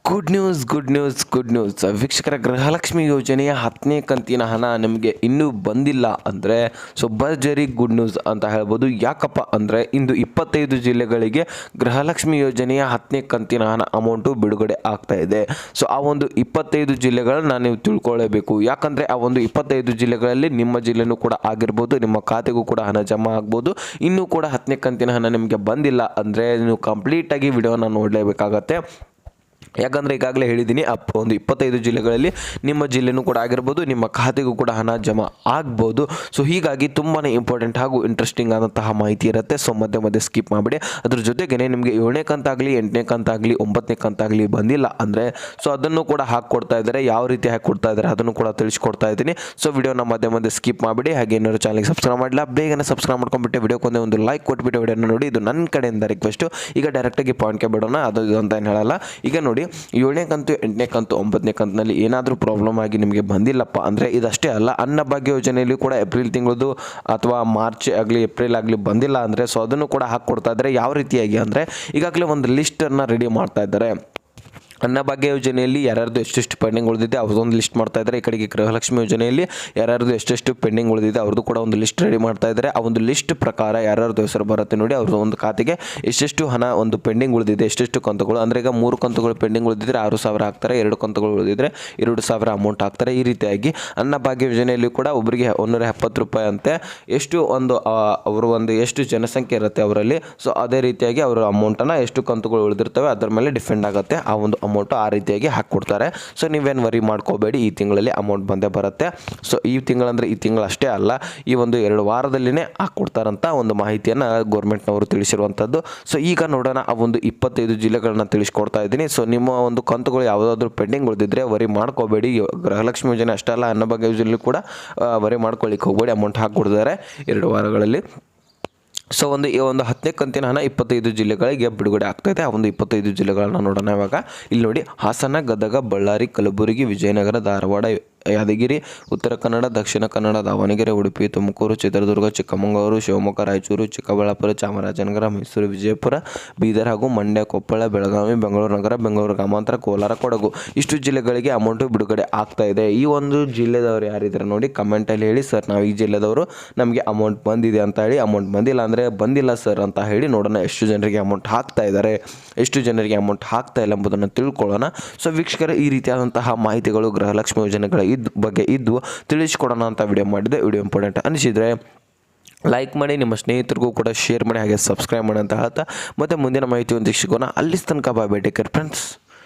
Good news ವೀಕ್ಷಕರ, ಗೃಹಲಕ್ಷ್ಮಿ ಯೋಜನೆಯ 10ನೇ ಕಂತಿನ ಹಣ ನಮಗೆ ಇನ್ನೂ ಬಂದಿಲ್ಲ ಅಂದರೆ ಭರ್ಜರಿ ಗುಡ್ ನ್ಯೂಸ್ ಅಂತ ಹೇಳ್ಬೋದು. ಯಾಕಪ್ಪ ಅಂದರೆ ಇಂದು 25 ಜಿಲ್ಲೆಗಳಿಗೆ ಗೃಹಲಕ್ಷ್ಮಿ ಯೋಜನೆಯ 10ನೇ ಕಂತಿನ ಹಣ ಅಮೌಂಟು ಬಿಡುಗಡೆ ಆಗ್ತಾ ಇದೆ. ಆ ಒಂದು 25 ಜಿಲ್ಲೆಗಳನ್ನ ನೀವು ತಿಳ್ಕೊಳ್ಳೇಬೇಕು. ಯಾಕಂದರೆ ಆ ಒಂದು 25 ಜಿಲ್ಲೆಗಳಲ್ಲಿ ನಿಮ್ಮ ಜಿಲ್ಲೆನೂ ಕೂಡ ಆಗಿರ್ಬೋದು, ನಿಮ್ಮ ಖಾತೆಗೂ ಕೂಡ ಹಣ ಜಮಾ ಆಗ್ಬೋದು. ಇನ್ನೂ ಕೂಡ 10ನೇ ಕಂತಿನ ಹಣ ನಿಮಗೆ ಬಂದಿಲ್ಲ ಅಂದರೆ ನೀವು ಕಂಪ್ಲೀಟಾಗಿ ವಿಡಿಯೋನ ನೋಡಲೇಬೇಕಾಗತ್ತೆ. ಯಾಕಂದರೆ ಈಗಾಗಲೇ ಹೇಳಿದ್ದೀನಿ, ಒಂದು 25 ಜಿಲ್ಲೆಗಳಲ್ಲಿ ನಿಮ್ಮ ಜಿಲ್ಲೆನೂ ಕೂಡ ಆಗಿರ್ಬೋದು, ನಿಮ್ಮ ಖಾತೆಗೂ ಕೂಡ ಹಣ ಜಮಾ ಆಗ್ಬೋದು. ಹೀಗಾಗಿ ತುಂಬಾ ಇಂಪಾರ್ಟೆಂಟ್ ಹಾಗೂ ಇಂಟ್ರೆಸ್ಟಿಂಗ್ ಆದಂತಹ ಮಾಹಿತಿ ಇರುತ್ತೆ. ಮಧ್ಯೆ ಸ್ಕಿಪ್ ಮಾಡಿಬಿಡಿ. ಅದ್ರ ಜೊತೆಗೇ ನಿಮಗೆ 7ನೇ ಕಂತಾಗಲಿ 8ನೇ ಕಂತಾಗಲಿ 9ನೇ ಕಂತಾಗಲಿ ಬಂದಿಲ್ಲ ಅಂದರೆ ಅದನ್ನು ಕೂಡ ಹಾಕ್ಕೊಡ್ತಾ ಇದ್ದಾರೆ. ಯಾವ ರೀತಿ ಹಾಕ್ಕೊಡ್ತಾ ಇದ್ದಾರೆ ಅದನ್ನು ಕೂಡ ತಿಳಿಸ್ಕೊಡ್ತಾ ಇದ್ದೀನಿ. ವಿಡಿಯೋನ ಮಧ್ಯೆ ಸ್ಕಿಪ್ ಮಾಡಿಬಿಡಿ. ಹಾಗೆ ಏನಾದ್ರು ಚಾನಲ್ಗೆ ಸಬ್ಸ್ಕ್ರೈಬ್ ಮಾಡಿಲ್ಲ, ಬೇಗನೆ ಸಬ್ಸ್ಕ್ರೈಬ್ ಮಾಡ್ಕೊಂಡ್ಬಿಟ್ಟು ವಿಡಿಯೋಕೊಂದೇ ಒಂದು ಲೈಕ್ ಕೊಟ್ಬಿಟ್ಟು ವಿಡಿಯೋನ ನೋಡಿ. ಇದು ನನ್ನ ಕಡೆಯಿಂದ ರಿಕ್ವೆಸ್ಟು. ಈಗ ಡೈರೆಕ್ಟಾಗಿ ಪಾಯಿಂಟ್ಗೆ ಬಿಡೋಣ. ಅದು ಅಂತ ಏನು ಹೇಳಲ್ಲ. ಈಗ ನೋಡಿ, 7ನೇ ಕಂತು 8ನೇ ಕಂತು 9ನೇ ಕಂತಿನಲ್ಲಿ ಏನಾದರೂ ಪ್ರಾಬ್ಲಮ್ ಆಗಿ ನಿಮಗೆ ಬಂದಿಲ್ಲಪ್ಪ ಅಂದರೆ ಇದಷ್ಟೇ ಅಲ್ಲ, ಅನ್ನಭಾಗ್ಯ ಯೋಜನೆಯಲ್ಲಿ ಕೂಡ ಏಪ್ರಿಲ್ ತಿಂಗಳದು ಅಥವಾ ಮಾರ್ಚ್ ಆಗಲಿ ಏಪ್ರಿಲ್ ಆಗಲಿ ಬಂದಿಲ್ಲ ಅಂದರೆ ಅದನ್ನು ಕೂಡ ಹಾಕ್ಕೊಡ್ತಾ ಇದ್ದಾರೆ. ಯಾವ ರೀತಿಯಾಗಿ ಅಂದರೆ ಈಗಾಗಲೇ ಒಂದು ಲಿಸ್ಟನ್ನು ರೆಡಿ ಮಾಡ್ತಾ ಇದ್ದಾರೆ. ಅನ್ನಭಾಗ್ಯ ಯೋಜನೆಯಲ್ಲಿ ಯಾರ್ಯಾರ್ದು ಎಷ್ಟೆಷ್ಟು ಪೆಂಡಿಂಗ್ ಉಳಿದಿದೆ ಅವ್ರದ್ದೊಂದು ಲಿಸ್ಟ್ ಮಾಡ್ತಾ ಇದ್ದಾರೆ. ಈ ಕಡೆಗೆ ಗೃಹಲಕ್ಷ್ಮಿ ಯೋಜನೆಯಲ್ಲಿ ಯಾರ್ಯಾರ್ದು ಎಷ್ಟೆಷ್ಟು ಪೆಂಡಿಂಗ್ ಉಳಿದಿದೆ ಅವ್ರದ್ದು ಕೂಡ ಒಂದು ಲಿಸ್ಟ್ ರೆಡಿ ಮಾಡ್ತಾ ಇದ್ದಾರೆ. ಆ ಒಂದು ಲಿಸ್ಟ್ ಪ್ರಕಾರ ಯಾರ್ಯಾರ್ದು ಹೆಸರು ಬರುತ್ತೆ ನೋಡಿ, ಅವ್ರದ್ದು ಒಂದು ಖಾತೆಗೆ ಎಷ್ಟೆಷ್ಟು ಹಣ ಒಂದು ಪೆಂಡಿಂಗ್ ಉಳಿದಿದೆ, ಎಷ್ಟೆಷ್ಟು ಕಂತುಗಳು ಅಂದರೆ ಈಗ 3 ಕಂತುಗಳು ಪೆಂಡಿಂಗ್ ಉಳಿದಿದ್ರೆ 6,000 ಹಾಕ್ತಾರೆ, 2 ಕಂತುಗಳು ಉಳಿದಿದ್ರೆ 2,000 ಅಮೌಂಟ್ ಹಾಕ್ತಾರೆ. ಈ ರೀತಿಯಾಗಿ ಅನ್ನಭಾಗ್ಯ ಯೋಜನೆಯಲ್ಲಿ ಕೂಡ ಒಬ್ಬರಿಗೆ 170 ರೂಪಾಯಿ ಅಂತೆ ಎಷ್ಟು ಒಂದು ಅವರು ಒಂದು ಎಷ್ಟು ಜನಸಂಖ್ಯೆ ಇರುತ್ತೆ ಅವರಲ್ಲಿ, ಅದೇ ರೀತಿಯಾಗಿ ಅವರ ಅಮೌಂಟನ್ನು ಎಷ್ಟು ಕಂತುಗಳು ಉಳಿದಿರ್ತವೆ ಅದರ ಮೇಲೆ ಡಿಪೆಂಡ್ ಆಗುತ್ತೆ ಆ ಒಂದು ಅಮೌಂಟು. ಆ ರೀತಿಯಾಗಿ ಹಾಕ್ಕೊಡ್ತಾರೆ. ನೀವೇನು ವರಿ ಮಾಡ್ಕೋಬೇಡಿ, ಈ ತಿಂಗಳಲ್ಲಿ ಅಮೌಂಟ್ ಬಂದೇ ಬರುತ್ತೆ. ಈ ತಿಂಗಳಂದರೆ ಈ ತಿಂಗಳು ಅಷ್ಟೇ ಅಲ್ಲ, ಈ ಒಂದು 2 ವಾರದಲ್ಲಿನೇ ಹಾಕ್ಕೊಡ್ತಾರಂತ ಒಂದು ಮಾಹಿತಿಯನ್ನು ಗೌರ್ಮೆಂಟ್ನವರು ತಿಳಿಸಿರುವಂಥದ್ದು. ಈಗ ನೋಡೋಣ, ಆ ಒಂದು 25 ಜಿಲ್ಲೆಗಳನ್ನ ತಿಳಿಸ್ಕೊಡ್ತಾ ಇದ್ದೀನಿ. ನಿಮ್ಮ ಒಂದು ಕಂತುಗಳು ಯಾವುದಾದ್ರೂ ಪೆಂಡಿಂಗ್ ಉಳಿದಿದ್ರೆ ವರಿ ಮಾಡ್ಕೋಬೇಡಿ. ಗೃಹಲಕ್ಷ್ಮಿ ಯೋಜನೆ ಅಷ್ಟೇ ಅಲ್ಲ, ಅನ್ನಭಾಗ್ಯ ಯೋಜನೆಯಲ್ಲಿ ಕೂಡ ವರಿ ಮಾಡ್ಕೊಳ್ಳಿಕ್ಕೆ ಹೋಗಬೇಡಿ. ಅಮೌಂಟ್ ಹಾಕ್ಕೊಡ್ತಾರೆ 2 ವಾರಗಳಲ್ಲಿ. ಈ ಒಂದು 10ನೇ ಕಂತಿನ ಹಣ 25 ಜಿಲ್ಲೆಗಳಿಗೆ ಬಿಡುಗಡೆ ಆಗ್ತಾಯಿದೆ. ಆ ಒಂದು 25 ಜಿಲ್ಲೆಗಳನ್ನ ನೋಡೋಣ. ಇವಾಗ ಇಲ್ಲಿ ನೋಡಿ, ಹಾಸನ, ಗದಗ, ಬಳ್ಳಾರಿ, ಕಲಬುರಗಿ, ವಿಜಯನಗರ, ಧಾರವಾಡ, ಯಾದಗಿರಿ, ಉತ್ತರ ಕನ್ನಡ, ದಕ್ಷಿಣ ಕನ್ನಡ, ದಾವಣಗೆರೆ, ಉಡುಪಿ, ತುಮಕೂರು, ಚಿತ್ರದುರ್ಗ, ಚಿಕ್ಕಮಗಳೂರು, ಶಿವಮೊಗ್ಗ, ರಾಯಚೂರು, ಚಿಕ್ಕಬಳ್ಳಾಪುರ, ಚಾಮರಾಜನಗರ, ಮೈಸೂರು, ವಿಜಯಪುರ, ಬೀದರ್ ಹಾಗೂ ಮಂಡ್ಯ, ಕೊಪ್ಪಳ, ಬೆಳಗಾವಿ, ಬೆಂಗಳೂರು ನಗರ, ಬೆಂಗಳೂರು ಗ್ರಾಮಾಂತರ, ಕೋಲಾರ, ಕೊಡಗು ಇಷ್ಟು ಜಿಲ್ಲೆಗಳಿಗೆ ಅಮೌಂಟು ಬಿಡುಗಡೆ ಆಗ್ತಾ ಇದೆ. ಈ ಒಂದು ಜಿಲ್ಲೆದವರು ಯಾರಿದ್ದಾರೆ ನೋಡಿ ಕಮೆಂಟಲ್ಲಿ ಹೇಳಿ, ಸರ್ ನಾವು ಈ ಜಿಲ್ಲೆದವರು ನಮಗೆ ಅಮೌಂಟ್ ಬಂದಿದೆ ಅಂತ ಹೇಳಿ. ಅಮೌಂಟ್ ಬಂದಿಲ್ಲ ಅಂದರೆ ಬಂದಿಲ್ಲ ಸರ್ ಅಂತ ಹೇಳಿ. ನೋಡೋಣ ಎಷ್ಟು ಜನರಿಗೆ ಅಮೌಂಟ್ ಹಾಕ್ತಾ ಇದ್ದಾರೆ, ಎಷ್ಟು ಜನರಿಗೆ ಅಮೌಂಟ್ ಹಾಕ್ತಾ ಇಲ್ಲ ಎಂಬುದನ್ನು ತಿಳ್ಕೊಳ್ಳೋಣ. ವೀಕ್ಷಕರ, ಈ ರೀತಿಯಾದಂತಹ ಮಾಹಿತಿಗಳು ಗೃಹಲಕ್ಷ್ಮಿ ಯೋಜನೆಗಳ ಬಗ್ಗೆ ಇದ್ದು ತಿಳಿಸ್ಕೊಡೋಣ ಅಂತ ವಿಡಿಯೋ ಮಾಡಿದೆ. ವಿಡಿಯೋ ಇಂಪಾರ್ಟೆಂಟ್ ಅನಿಸಿದರೆ ಲೈಕ್ ಮಾಡಿ, ನಿಮ್ಮ ಸ್ನೇಹಿತರಿಗೂ ಕೂಡ ಶೇರ್ ಮಾಡಿ, ಹಾಗೆ ಸಬ್ಸ್ಕ್ರೈಬ್ ಮಾಡಿ ಅಂತ ಹೇಳ್ತಾ ಮತ್ತೆ ಮುಂದಿನ ಮಾಹಿತಿ ಒಂದು ಸಿಗೋಣ. ಅಲ್ಲಿ ತನಕ ಬಾಯ್, ಟೇಕ್ ಕೇರ್ ಫ್ರೆಂಡ್ಸ್.